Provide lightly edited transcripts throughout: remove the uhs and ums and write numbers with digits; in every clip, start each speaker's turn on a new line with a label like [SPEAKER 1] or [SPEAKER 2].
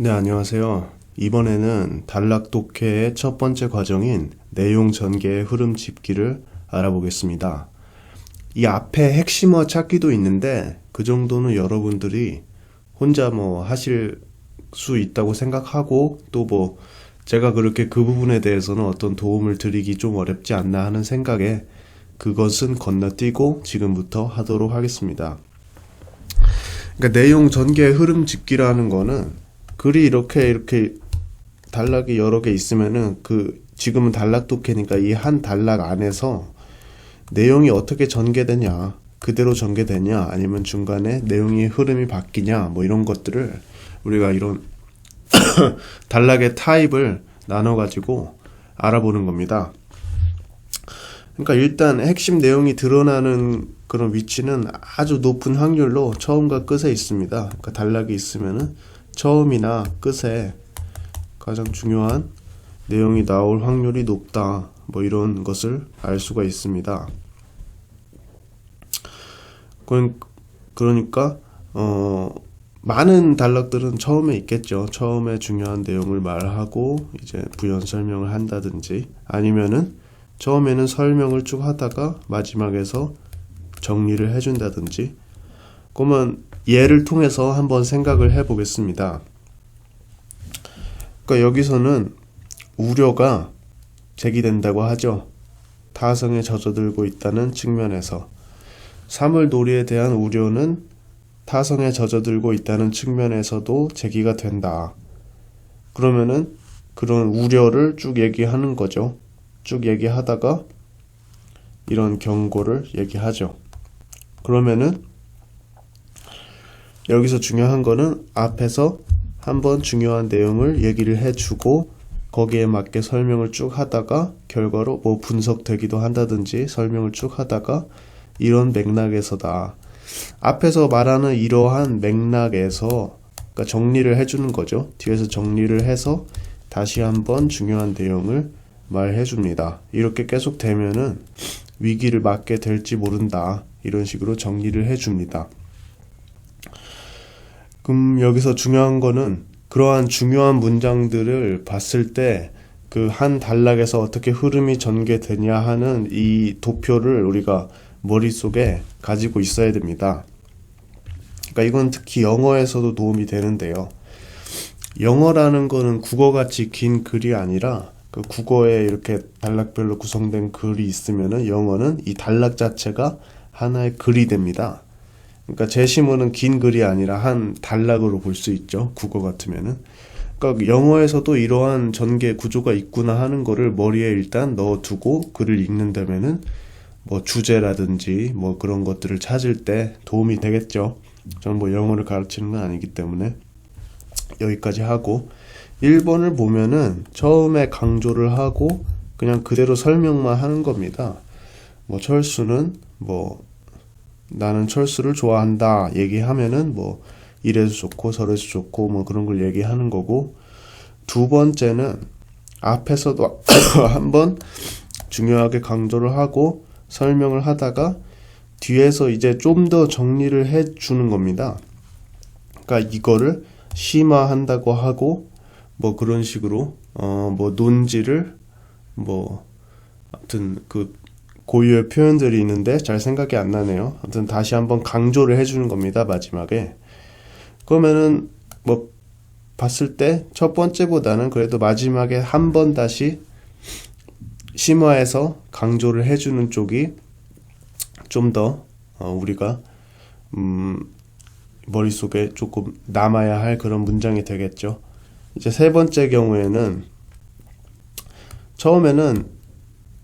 [SPEAKER 1] 네, 안녕하세요. 이번에는 단락 독해의 첫 번째 과정인 내용 전개의 흐름 짚기를 알아보겠습니다. 이 앞에 핵심어 찾기도 있는데 그 정도는 여러분들이 혼자 하실 수 있다고 생각하고 또 제가 그렇게 그 부분에 대해서는 어떤 도움을 드리기 좀 어렵지 않나 하는 생각에 그것은 건너뛰고 지금부터 하도록 하겠습니다. 그러니까 내용 전개의 흐름 짚기라는 거는 글이 이렇게 단락이 여러 개 있으면은 지금은 단락 독해니까 이 한 단락 안에서 내용이 어떻게 전개되냐, 그대로 전개되냐, 아니면 중간에 내용의 흐름이 바뀌냐, 이런 것들을 우리가 이런 단락의 타입을 나눠가지고 알아보는 겁니다. 그러니까 일단 핵심 내용이 드러나는 그런 위치는 아주 높은 확률로 처음과 끝에 있습니다. 그러니까 단락이 있으면은 처음이나 끝에 가장 중요한 내용이 나올 확률이 높다. 이런 것을 알 수가 있습니다. 그러니까 많은 단락들은 처음에 있겠죠. 처음에 중요한 내용을 말하고 이제 부연 설명을 한다든지 아니면은 처음에는 설명을 쭉 하다가 마지막에서 정리를 해준다든지. 그러면 예를 통해서 한번 생각을 해보겠습니다. 그러니까 여기서는 우려가 제기된다고 하죠. 타성에 젖어들고 있다는 측면에서 사물놀이에 대한 우려는 타성에 젖어들고 있다는 측면에서도 제기가 된다. 그러면은 그런 우려를 쭉 얘기하는 거죠. 쭉 얘기하다가 이런 경고를 얘기하죠. 그러면은 여기서 중요한 거는 앞에서 한번 중요한 내용을 얘기를 해주고 거기에 맞게 설명을 쭉 하다가 결과로 분석되기도 한다든지 설명을 쭉 하다가 이런 맥락에서다. 앞에서 말하는 이러한 맥락에서 그러니까 정리를 해주는 거죠. 뒤에서 정리를 해서 다시 한번 중요한 내용을 말해줍니다. 이렇게 계속 되면은 위기를 맞게 될지 모른다. 이런 식으로 정리를 해줍니다. 그럼 여기서 중요한 거는 그러한 중요한 문장들을 봤을 때 그 한 단락에서 어떻게 흐름이 전개되냐 하는 이 도표를 우리가 머릿속에 가지고 있어야 됩니다. 그러니까 이건 특히 영어에서도 도움이 되는데요. 영어라는 거는 국어같이 긴 글이 아니라 그 국어에 이렇게 단락별로 구성된 글이 있으면은 영어는 이 단락 자체가 하나의 글이 됩니다. 그러니까 제시문은 긴 글이 아니라 한 단락으로 볼 수 있죠. 국어 같으면은. 그러니까 영어에서도 이러한 전개 구조가 있구나 하는 거를 머리에 일단 넣어두고 글을 읽는다면은 주제라든지 그런 것들을 찾을 때 도움이 되겠죠. 저는 영어를 가르치는 건 아니기 때문에 여기까지 하고 1번을 보면은 처음에 강조를 하고 그냥 그대로 설명만 하는 겁니다. 철수는 나는 철수를 좋아한다 얘기하면은 이래서 좋고 저래서 좋고 그런 걸 얘기하는 거고, 두 번째는 앞에서도 한번 중요하게 강조를 하고 설명을 하다가 뒤에서 이제 좀 더 정리를 해 주는 겁니다. 그러니까 이거를 심화한다고 하고 그런 식으로 논지를 아무튼 그 고유의 표현들이 있는데 잘 생각이 안 나네요. 아무튼 다시 한번 강조를 해주는 겁니다. 마지막에. 그러면은 봤을 때 첫 번째보다는 그래도 마지막에 한 번 다시 심화해서 강조를 해주는 쪽이 좀 더 우리가 머릿속에 조금 남아야 할 그런 문장이 되겠죠. 이제 세 번째 경우에는 처음에는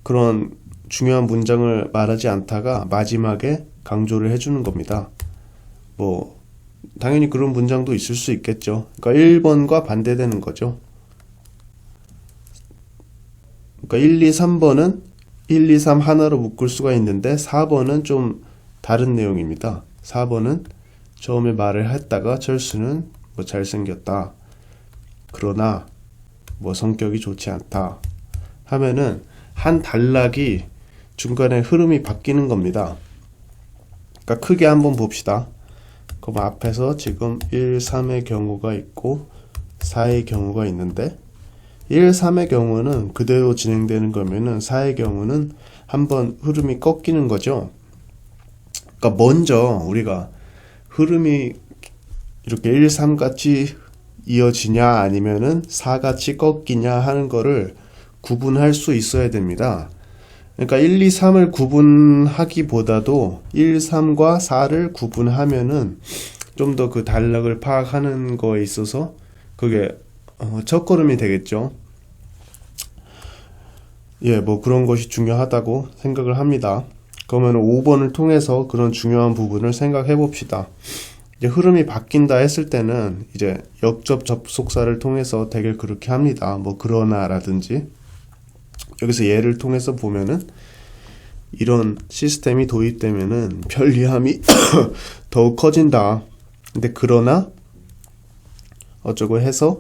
[SPEAKER 1] 그런 중요한 문장을 말하지 않다가 마지막에 강조를 해주는 겁니다. 당연히 그런 문장도 있을 수 있겠죠. 그러니까 1번과 반대되는 거죠. 그러니까 1, 2, 3번은 1, 2, 3 하나로 묶을 수가 있는데 4번은 좀 다른 내용입니다. 4번은 처음에 말을 했다가 철수는 잘생겼다. 그러나 성격이 좋지 않다. 하면은 한 단락이 중간에 흐름이 바뀌는 겁니다. 그러니까 크게 한번 봅시다. 그럼 앞에서 지금 1, 3의 경우가 있고 4의 경우가 있는데 1, 3의 경우는 그대로 진행되는 거면은 4의 경우는 한번 흐름이 꺾이는 거죠. 그러니까 먼저 우리가 흐름이 이렇게 1, 3 같이 이어지냐 아니면은 4 같이 꺾이냐 하는 거를 구분할 수 있어야 됩니다. 그러니까 1, 2, 3을 구분하기보다도 1, 3과 4를 구분하면은 좀 더 그 단락을 파악하는 거에 있어서 그게 첫걸음이 되겠죠. 예, 뭐 그런 것이 중요하다고 생각을 합니다. 그러면 5번을 통해서 그런 중요한 부분을 생각해 봅시다. 이제 흐름이 바뀐다 했을 때는 이제 역접 접속사를 통해서 되게 그렇게 합니다. 뭐 그러나라든지 여기서 예를 통해서 보면은 이런 시스템이 도입되면은 편리함이 더욱 커진다. 근데 그러나 어쩌고 해서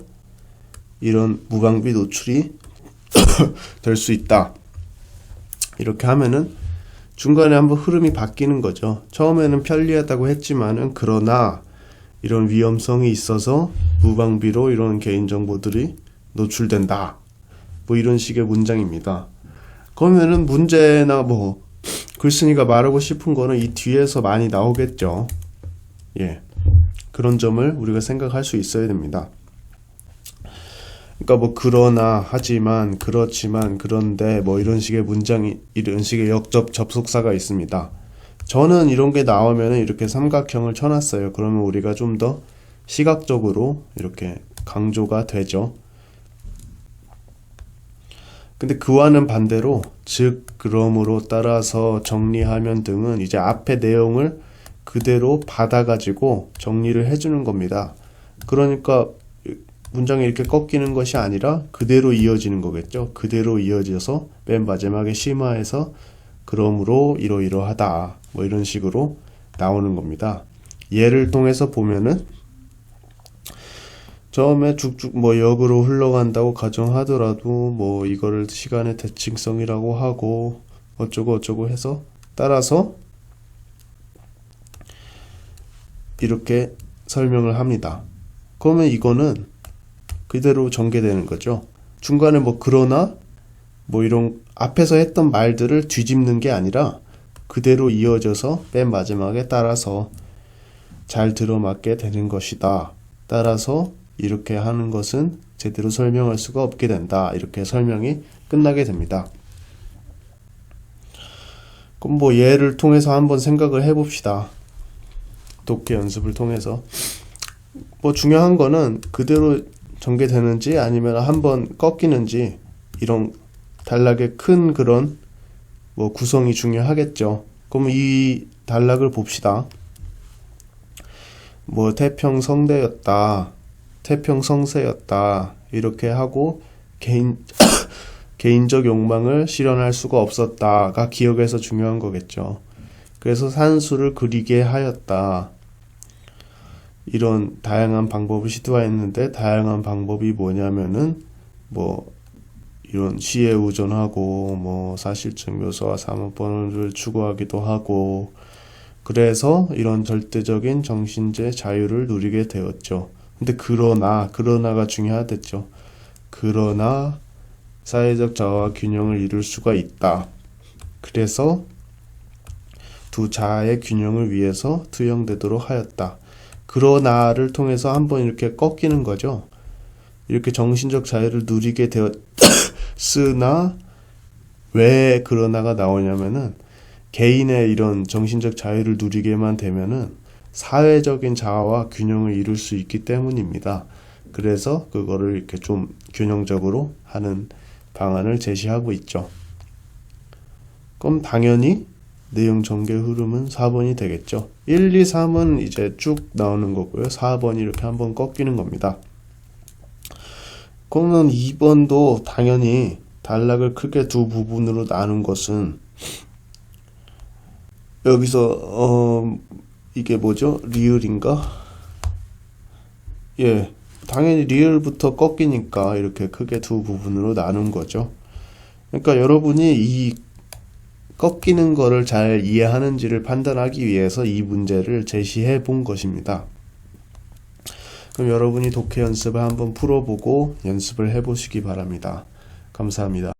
[SPEAKER 1] 이런 무방비 노출이 될 수 있다. 이렇게 하면은 중간에 한번 흐름이 바뀌는 거죠. 처음에는 편리하다고 했지만은 그러나 이런 위험성이 있어서 무방비로 이런 개인정보들이 노출된다. 뭐 이런 식의 문장입니다. 그러면은 문제나 뭐 글쓴이가 말하고 싶은 거는 이 뒤에서 많이 나오겠죠. 예. 그런 점을 우리가 생각할 수 있어야 됩니다. 그러니까 뭐 그러나 하지만 그렇지만 그런데 뭐 이런 식의 문장이 이런 식의 역접 접속사가 있습니다. 저는 이런 게 나오면 이렇게 삼각형을 쳐놨어요. 그러면 우리가 좀 더 시각적으로 이렇게 강조가 되죠. 근데 그와는 반대로 즉 그러므로 따라서 정리하면 등은 이제 앞의 내용을 그대로 받아가지고 정리를 해주는 겁니다. 그러니까 문장이 이렇게 꺾이는 것이 아니라 그대로 이어지는 거겠죠. 그대로 이어져서 맨 마지막에 심화해서 그러므로 이러이러하다 뭐 이런 식으로 나오는 겁니다. 예를 통해서 보면은 처음에 쭉쭉 뭐 역으로 흘러간다고 가정하더라도 뭐 이거를 시간의 대칭성이라고 하고 어쩌고 어쩌고 해서 따라서 이렇게 설명을 합니다. 그러면 이거는 그대로 전개되는 거죠. 중간에 뭐 그러나 뭐 이런 앞에서 했던 말들을 뒤집는 게 아니라 그대로 이어져서 맨 마지막에 따라서 잘 들어맞게 되는 것이다. 따라서 이렇게 하는 것은 제대로 설명할 수가 없게 된다. 이렇게 설명이 끝나게 됩니다. 그럼 뭐 예를 통해서 한번 생각을 해봅시다. 독해 연습을 통해서 뭐 중요한 거는 그대로 전개되는지 아니면 한번 꺾이는지 이런 단락의 큰 그런 뭐 구성이 중요하겠죠. 그럼 이 단락을 봅시다. 뭐 태평성대였다. 태평성세였다. 이렇게 하고 개인적 욕망을 실현할 수가 없었다가 기억에서 중요한 거겠죠. 그래서 산수를 그리게 하였다. 이런 다양한 방법을 시도했는데 다양한 방법이 뭐냐면은 뭐 이런 시에 의존하고 뭐 사실적 묘사와 사문법을 추구하기도 하고 그래서 이런 절대적인 정신적 자유를 누리게 되었죠. 근데 그러나가 중요하댔죠. 그러나 사회적 자아와 균형을 이룰 수가 있다. 그래서 두 자아의 균형을 위해서 투영되도록 하였다. 그러나를 통해서 한번 이렇게 꺾이는 거죠. 이렇게 정신적 자유를 누리게 되었으나 왜 그러나가 나오냐면은 개인의 이런 정신적 자유를 누리게만 되면은 사회적인 자아와 균형을 이룰 수 있기 때문입니다. 그래서 그거를 이렇게 좀 균형적으로 하는 방안을 제시하고 있죠. 그럼 당연히 내용 전개 흐름은 4번이 되겠죠. 1, 2, 3은 이제 쭉 나오는 거고요. 4번이 이렇게 한번 꺾이는 겁니다. 그러면 2번도 당연히 단락을 크게 두 부분으로 나눈 것은 여기서 이게 뭐죠? 리을인가? 예, 당연히 리을부터 꺾이니까 이렇게 크게 두 부분으로 나눈 거죠. 그러니까 여러분이 이 꺾이는 거를 잘 이해하는지를 판단하기 위해서 이 문제를 제시해 본 것입니다. 그럼 여러분이 독해 연습을 한번 풀어보고 연습을 해보시기 바랍니다. 감사합니다.